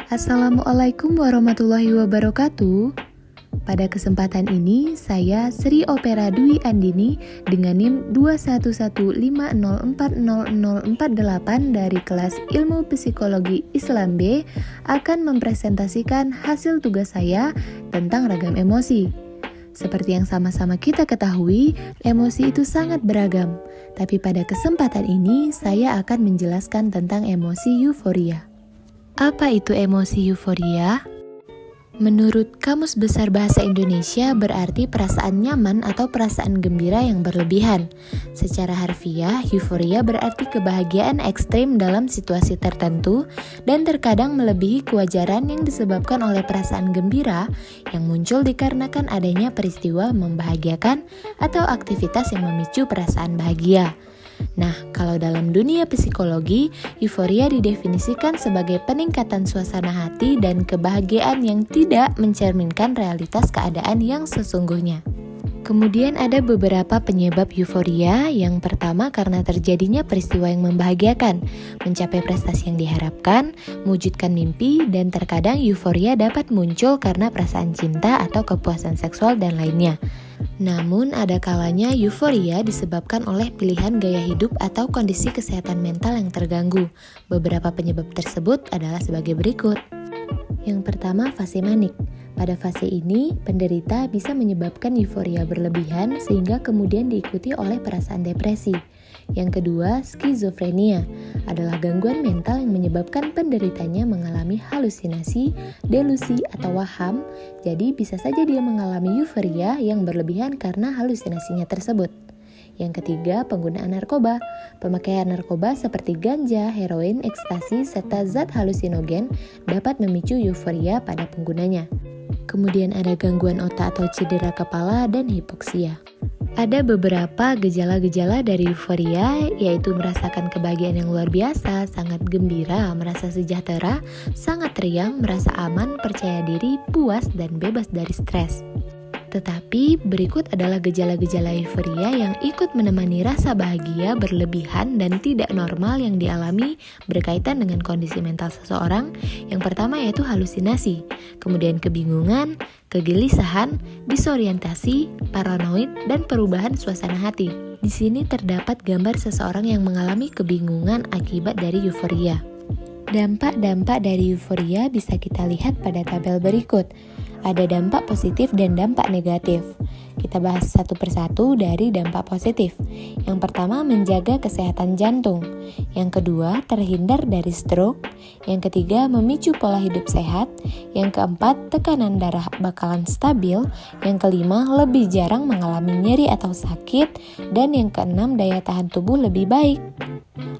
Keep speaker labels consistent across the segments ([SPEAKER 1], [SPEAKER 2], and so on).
[SPEAKER 1] Assalamualaikum warahmatullahi wabarakatuh. Pada kesempatan ini, saya Sri Opera Dwi Andini dengan NIM 21150400048 dari kelas Ilmu Psikologi Islam B akan mempresentasikan hasil tugas saya tentang ragam emosi. Seperti yang sama-sama kita ketahui, emosi itu sangat beragam. Tapi pada kesempatan ini, saya akan menjelaskan tentang emosi euforia. Apa itu emosi euforia? Menurut Kamus Besar Bahasa Indonesia berarti perasaan nyaman atau perasaan gembira yang berlebihan. Secara harfiah, euforia berarti kebahagiaan ekstrim dalam situasi tertentu dan terkadang melebihi kewajaran yang disebabkan oleh perasaan gembira yang muncul dikarenakan adanya peristiwa membahagiakan atau aktivitas yang memicu perasaan bahagia. Nah, kalau dalam dunia psikologi, euforia didefinisikan sebagai peningkatan suasana hati dan kebahagiaan yang tidak mencerminkan realitas keadaan yang sesungguhnya. Kemudian ada beberapa penyebab euforia. Yang pertama karena terjadinya peristiwa yang membahagiakan, mencapai prestasi yang diharapkan, mewujudkan mimpi, dan terkadang euforia dapat muncul karena perasaan cinta atau kepuasan seksual dan lainnya. Namun ada kalanya euforia disebabkan oleh pilihan gaya hidup atau kondisi kesehatan mental yang terganggu. Beberapa penyebab tersebut adalah sebagai berikut. Yang pertama, fase manik. Pada fase ini, penderita bisa menyebabkan euforia berlebihan sehingga kemudian diikuti oleh perasaan depresi. Yang kedua, skizofrenia adalah gangguan mental yang menyebabkan penderitanya mengalami halusinasi, delusi, atau waham. Jadi bisa saja dia mengalami euforia yang berlebihan karena halusinasinya tersebut. Yang ketiga, penggunaan narkoba. Pemakaian narkoba seperti ganja, heroin, ekstasi, serta zat halusinogen dapat memicu euforia pada penggunanya. Kemudian ada gangguan otak atau cedera kepala dan hipoksia. Ada beberapa gejala-gejala dari euforia, yaitu merasakan kebahagiaan yang luar biasa, sangat gembira, merasa sejahtera, sangat riang, merasa aman, percaya diri, puas, dan bebas dari stres. Tetapi berikut adalah gejala-gejala euforia yang ikut menemani rasa bahagia berlebihan dan tidak normal yang dialami berkaitan dengan kondisi mental seseorang. Yang pertama yaitu halusinasi, kemudian kebingungan, kegelisahan, disorientasi, paranoid, dan perubahan suasana hati. Di sini terdapat gambar seseorang yang mengalami kebingungan akibat dari euforia. Dampak-dampak dari euforia bisa kita lihat pada tabel berikut. Ada dampak positif dan dampak negatif. Kita bahas satu persatu dari dampak positif. Yang pertama, menjaga kesehatan jantung. Yang kedua, terhindar dari stroke. Yang ketiga, memicu pola hidup sehat. Yang keempat, tekanan darah bakalan stabil. Yang kelima, lebih jarang mengalami nyeri atau sakit. Dan yang keenam, daya tahan tubuh lebih baik.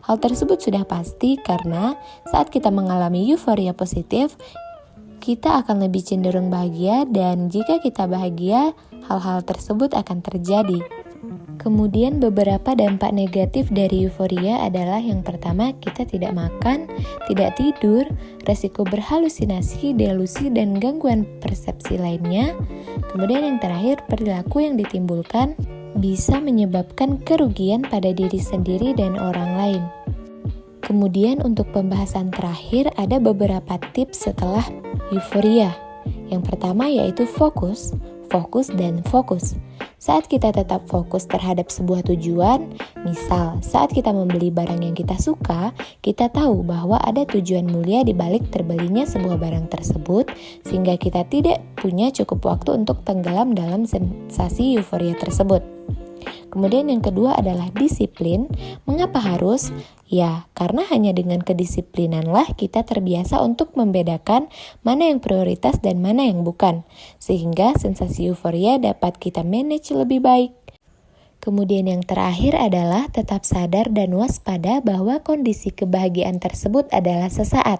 [SPEAKER 1] Hal tersebut sudah pasti karena saat kita mengalami euforia positif, kita akan lebih cenderung bahagia, dan jika kita bahagia, hal-hal tersebut akan terjadi. Kemudian beberapa dampak negatif dari euforia adalah yang pertama, kita tidak makan, tidak tidur, resiko berhalusinasi, delusi, dan gangguan persepsi lainnya. Kemudian yang terakhir, perilaku yang ditimbulkan bisa menyebabkan kerugian pada diri sendiri dan orang lain. Kemudian untuk pembahasan terakhir ada beberapa tips setelah euforia. Yang pertama yaitu fokus, dan fokus. Saat kita tetap fokus terhadap sebuah tujuan, misal saat kita membeli barang yang kita suka, kita tahu bahwa ada tujuan mulia di balik terbelinya sebuah barang tersebut, sehingga kita tidak punya cukup waktu untuk tenggelam dalam sensasi euforia tersebut. Kemudian yang kedua adalah disiplin. Mengapa harus? Ya, karena hanya dengan kedisiplinanlah kita terbiasa untuk membedakan mana yang prioritas dan mana yang bukan, sehingga sensasi euforia dapat kita manage lebih baik. Kemudian yang terakhir adalah tetap sadar dan waspada bahwa kondisi kebahagiaan tersebut adalah sesaat.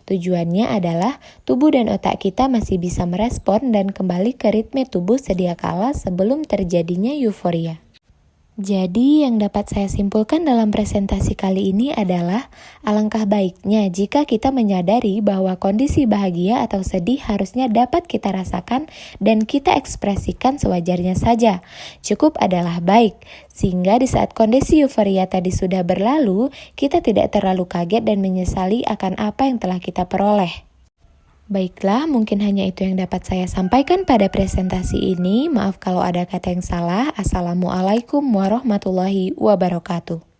[SPEAKER 1] Tujuannya adalah tubuh dan otak kita masih bisa merespon dan kembali ke ritme tubuh sedia kala sebelum terjadinya euforia. Jadi yang dapat saya simpulkan dalam presentasi kali ini adalah alangkah baiknya jika kita menyadari bahwa kondisi bahagia atau sedih harusnya dapat kita rasakan dan kita ekspresikan sewajarnya saja. Cukup adalah baik, sehingga di saat kondisi euforia tadi sudah berlalu, kita tidak terlalu kaget dan menyesali akan apa yang telah kita peroleh. Baiklah, mungkin hanya itu yang dapat saya sampaikan pada presentasi ini. Maaf kalau ada kata yang salah. Assalamualaikum warahmatullahi wabarakatuh.